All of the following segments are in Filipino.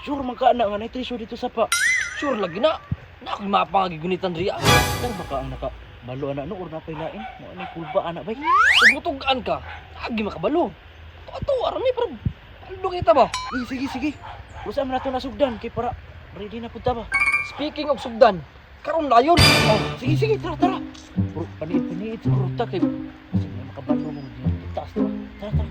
Sure man ka na nga na tissue dito sa pa. Sure lagi na. Na ako mapangagigunitan riya. Kung baka ang nakabalo anak no or napay lain. Mo ani pulba anak bay. Tugtugaan ka. Agi makabalo. Ato arami pero aldo kita ba? Sige. Usa man nato nasugdan kay para ready na punta ba. Speaking of sugdan, karon dayon. Oh, sige, tara. Bro, paniit siguro ta kay kasi may makabalo mo dito. Taas diba? Tara.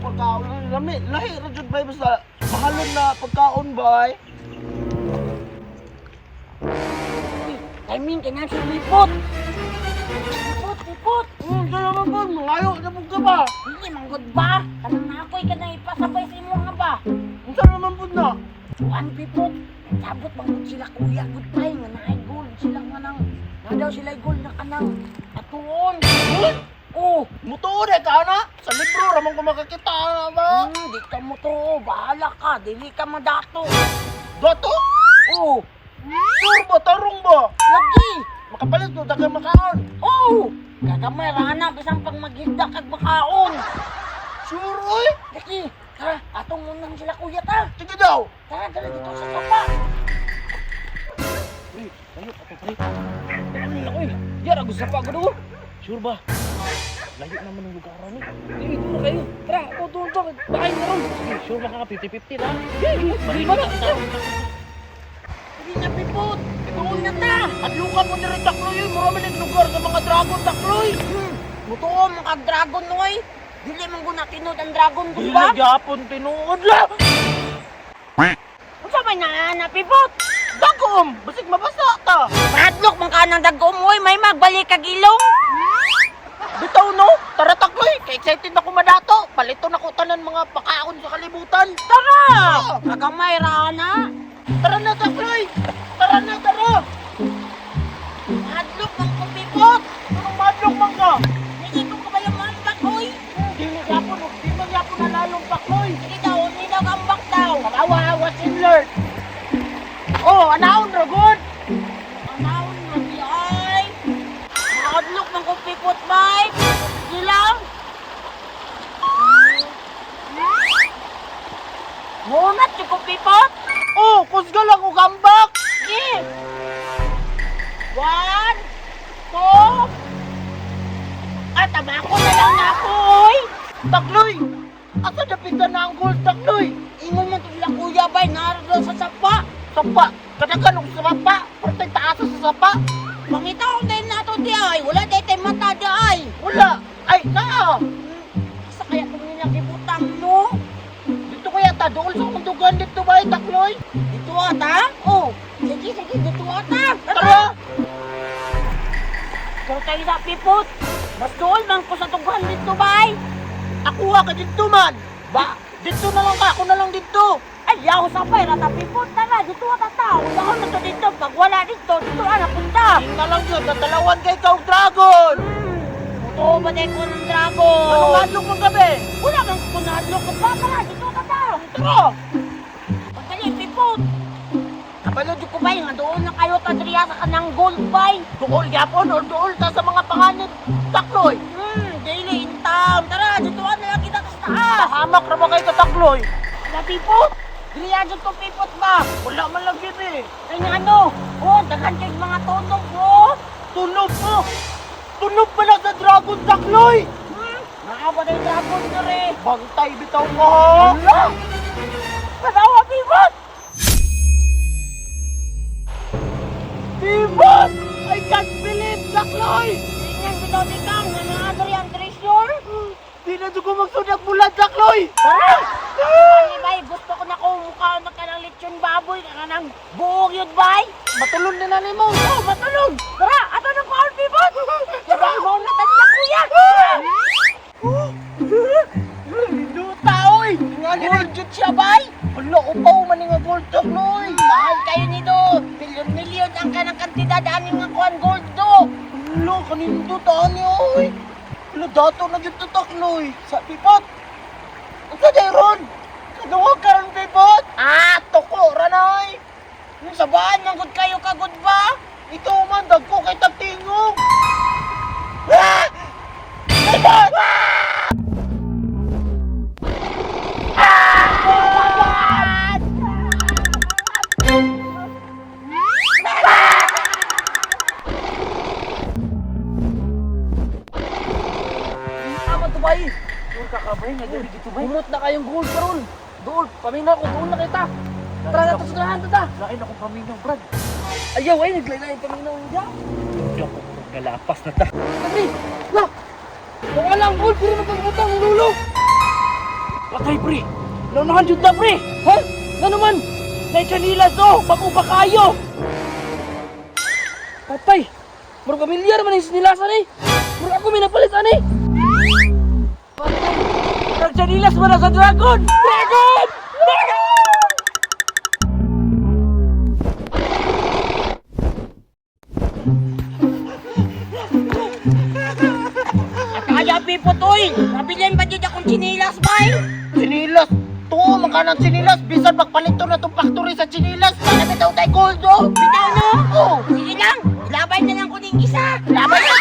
Pagkaon lami lahi ra jud bay basta mahalon na pagkaon bay. Timing ka nga sa lipot. Lipot. Kaya naman ngayo na pud ka ba? Hindi manggod ba? Kanang na ako'y ka na ipasabay sa imo nga ba? Unsa naman pud na? Juan pipot. Sabot manggod sila kuya. Goodbye nga na gold sila nga nang. Nga daw sila gold na kanang atuon. Oh, Motor ka na? Sa libro ramon ko makakita na ba? di ka mo to. Bahala ka. Dili ka madato. Dato? Oh, Sure ba tarong ba? lagi. Makapalit ko dagang makaon. Oh, kagamay rana bisang pag maghinda kag makaon. Sure oy. Lagi. Tara, atong munang sila kuya ta. Sige daw. Tara, dala dito sa sopa. Uy, ayo ato pre. Ano lang oy. Yara gusto pa ko do. Sure ba? Layo naman ang lugar ni. Dili dito kayo. Tara, tuon to. Bakay na ron. Sige, sure ba ka 50-50 na? Bali ba na? Hindi na pipot. Tungol na ta. Adlo ka mo diri takloy, marami ning lugar sa mga dragon takloy. Mutuo mga dragon noy. Dili man guna tinod ang dragon ko Dili ba? gyapon tinuod la. Unsa may na pipot? Dagom, basig mabasa ta. Padlok man ka nang dagom oy, may magbalik kag ilong. Bitaw no, tara takloy, kay excited ako madato. Palito na ko tanan mga pakaon sa kalibutan. Tara! Kagamay ra na. Tara na takloy. Tara na tara. Padlok man ko pipot. Anong madlok man ka? Hindi ko kabayaman pa oy. Dili man yapon na lalong takloy. Hindi daw gambak daw. Kawawa sinler. Oh, anaon ra gud. Anawon mo di ay. Padlok man ko pipot bay. Gilang. Munat ko pipot. Oh, kusga lang ko gambak. Sige. 1, 2. At tabako na lang na ako, oy. Takloy. Asa dapitan na ang gold takloy? Ingon man tula kuya bay, narado sa sapa. Sapa, kadagan og sapa, portay taas sa sapa. Mangitaw din nato di ay, wala day tay mata di ay. Wala. Ay, naa. Sa kaya kung nila gibutang no? Dito kaya ta dool sa mundugan dito ba takloy? Dito ata? Oh, sige, dito ata. Tara. Kung tayo sa pipot, mas doon man ko sa tugan dito bay. Ako ka dito man. Ba, dito na lang ka, ako na lang dito. Ay, yaw sa pay, rata pipot na na, dito ata tao. Yaw na to dito, pag wala dito ana punta. Tingnan na lang yun, tatalawan kay kau dragon. Oo, ba ko ng dragon? Anong adlok mong gabi? Wala kang kunadlo ko pa pala, dito ata tao. Tara. Pagdali, pipot. Kapalod ko ba nga doon na kayo tadriya sa kanang gold bay? Dool yapon or dool ta sa mga panganib takloy. Daily in town. Tara, dito na lang kita sa taas. Hamak ra ba kay takloy? Na pipot? Diliya dyan to pipot ba? Wala man lang gid eh. Ay nga ano? Oh, daghan kayo mga tunog oh. Tunog mo. Tunog pa na sa dragon takloy. Nakaba na yung dragon na rin. Bantay bitaw mo. Wala! Panawa, pipot! Dibat! I can't believe takloy. Tingnan bitaw di kang, nanadari ang treasure. Di na ko magsudak bulan takloy. Tara! Ay, bay, gusto ko na kung mukha na ka ng lechon baboy, ka ng buong yun, bay. Matulon na ni mo. Oh, matulog! Tara, ato ng kaon, pipot! Sabay mo na tayo na kuya! Duta oy. Nga ni jud siya bay. Wala upaw man nga gold takloy. Mahal kayo nito! Milyon-milyon ang kanang kantidad ang nga kuhan gold do! Wala kanindo taan niya oy. Wala dato na jud takloy. Sa pipot. Unsa day ron? Kaduwa karon pipot. Ah, Toko ranay. sabaan man gud kayo kagud ba? Ito man dagko kay tagtingog. Ah! Pipot! Ah! Huwag kakabay, nagalig ito ba? Kumot na kayong gold karon. Doon, paminaw ko, doon na kita. Tara na to sa ganahan ta. Lain akong paminaw, Brad. Ayaw ay naglaylay paminaw niya. Hindi ako nalapas na ta. Sabi, la. Kung walang gold, puro magpagutang ng lulo. Patay, pre! Naunahan yun na, pre! Ha? Nga naman? May chanilas, oh! Bago ba kayo? Patay. Murag pamilyar man yung sinilasan eh. Murag ako may napalitan eh. Patay. Nagchanilas mo na sa dragon! Dragon! Kaya pipot, oy! Nabilin ba dyan akong chinilas, bay? Sinilas! To, makanan sinilas! Bisan magpalito na itong factory sa sinilas! Sana bitaw tayo gold, oh! Bitaw no? Oh! Sige lang, ilabay na lang ko ng isa. Labay na!